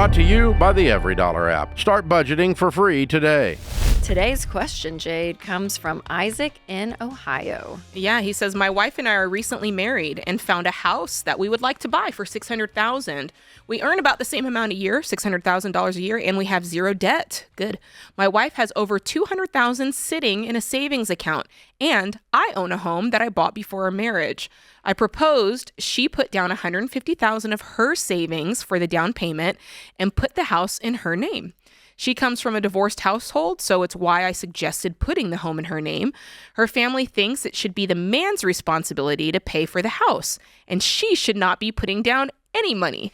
Brought to you by the Every Dollar app. Start budgeting for free today. Today's question, Jade, comes from Isaac in Ohio. Yeah, he says, my wife and I are recently married and found a house that we would like to buy for $600,000. We earn about the same amount a year, $600,000 a year, and we have zero debt. Good. My wife has over $200,000 sitting in a savings account, and I own a home that I bought before our marriage. I proposed she put down $150,000 of her savings for the down payment and put the house in her name. She comes from a divorced household, so it's why I suggested putting the home in her name. Her family thinks it should be the man's responsibility to pay for the house, and she should not be putting down any money.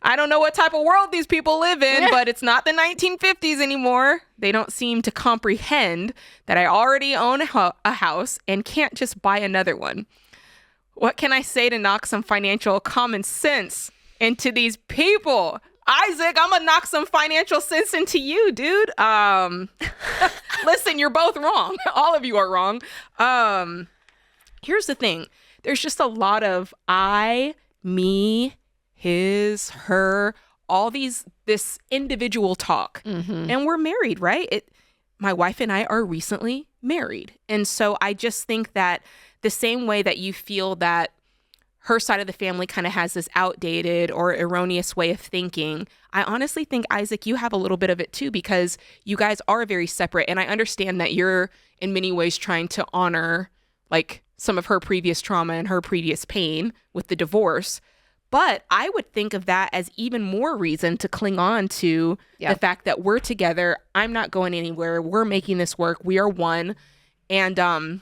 I don't know what type of world these people live in, but it's not the 1950s anymore. They don't seem to comprehend that I already own a house and can't just buy another one. What can I say to knock some financial common sense into these people? Isaac, I'm gonna knock some financial sense into you, dude. Listen, you're both wrong. All of you are wrong. Here's the thing. There's just a lot of I, me, his, her, all this individual talk. Mm-hmm. And we're married, right? My wife and I are recently married. And so I just think that the same way that you feel that her side of the family kind of has this outdated or erroneous way of thinking, I honestly think, Isaac, you have a little bit of it too, because you guys are very separate. And I understand that you're in many ways trying to honor like some of her previous trauma and her previous pain with the divorce. But I would think of that as even more reason to cling on to the fact that we're together. I'm not going anywhere. We're making this work. We are one. And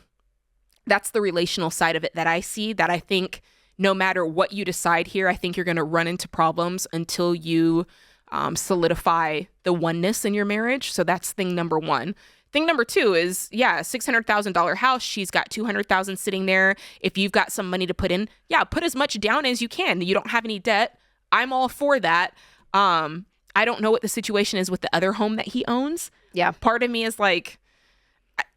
that's the relational side of it that I see, that I think no matter what you decide here, I think you're going to run into problems until you solidify the oneness in your marriage. So that's thing number one. Thing number two is, $600,000 house. She's got $200,000 sitting there. If you've got some money to put in, put as much down as you can. You don't have any debt. I'm all for that. I don't know what the situation is with the other home that he owns. Yeah. Part of me is like,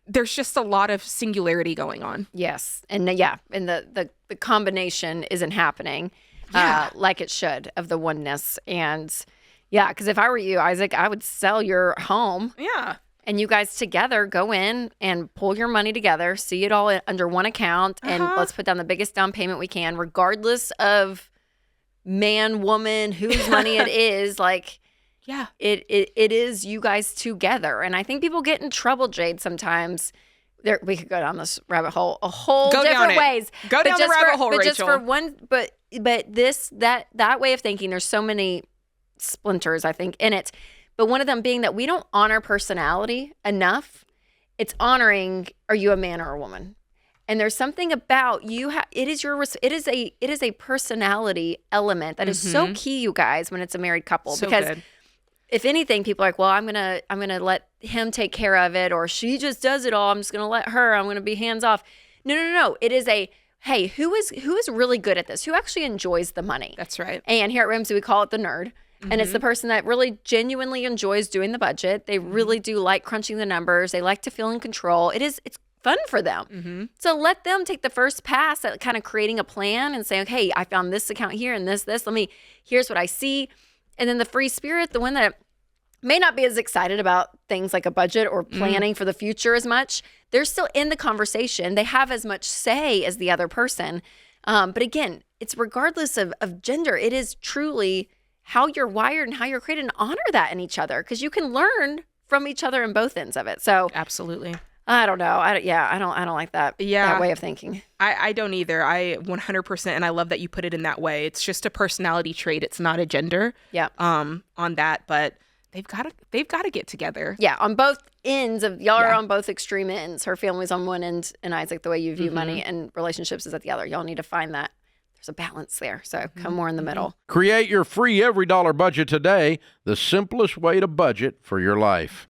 there's just a lot of singularity going on. Yes. And and the combination isn't happening like it should of the oneness. And because if I were you, Isaac, I would sell your home. Yeah. And you guys together go in and pull your money together, see it all under one account, and let's put down the biggest down payment we can, regardless of man, woman, whose money it is. Like, it is you guys together. And I think people get in trouble, Jade, sometimes. We could go down this rabbit hole a whole different ways. Go down the rabbit hole, Rachel. Just for one, but that way of thinking, there's so many splinters, I think, in it. But one of them being that we don't honor personality enough. It's honoring, are you a man or a woman? And there's something about you. It is a personality element that is so key, you guys, when it's a married couple. So because good. If anything, people are like, well, I'm gonna let him take care of it, or she just does it all. I'm just gonna let her. I'm gonna be hands off. No. It is hey, who is really good at this? Who actually enjoys the money? That's right. And here at Ramsey, we call it the nerd. Mm-hmm. And it's the person that really genuinely enjoys doing the budget. They really do like crunching the numbers. They like to feel in control. It's fun for them. Mm-hmm. So let them take the first pass at kind of creating a plan and saying, hey, I found this account here and this. Here's what I see. And then the free spirit, the one that may not be as excited about things like a budget or planning for the future as much, they're still in the conversation. They have as much say as the other person. But again, it's regardless of gender. It is truly how you're wired and how you're created, and honor that in each other, because you can learn from each other in both ends of it. So absolutely. I don't know. I don't like that way of thinking. I don't either. I 100%, and I love that you put it in that way. It's just a personality trait. It's not a gender. Yeah. On that, but they've got to get together. Yeah, on both ends of y'all are on both extreme ends. Her family's on one end, and Isaac, the way you view money and relationships is at the other. Y'all need to find that. There's a balance there. So come more in the middle. Create your free Every Dollar budget today, the simplest way to budget for your life.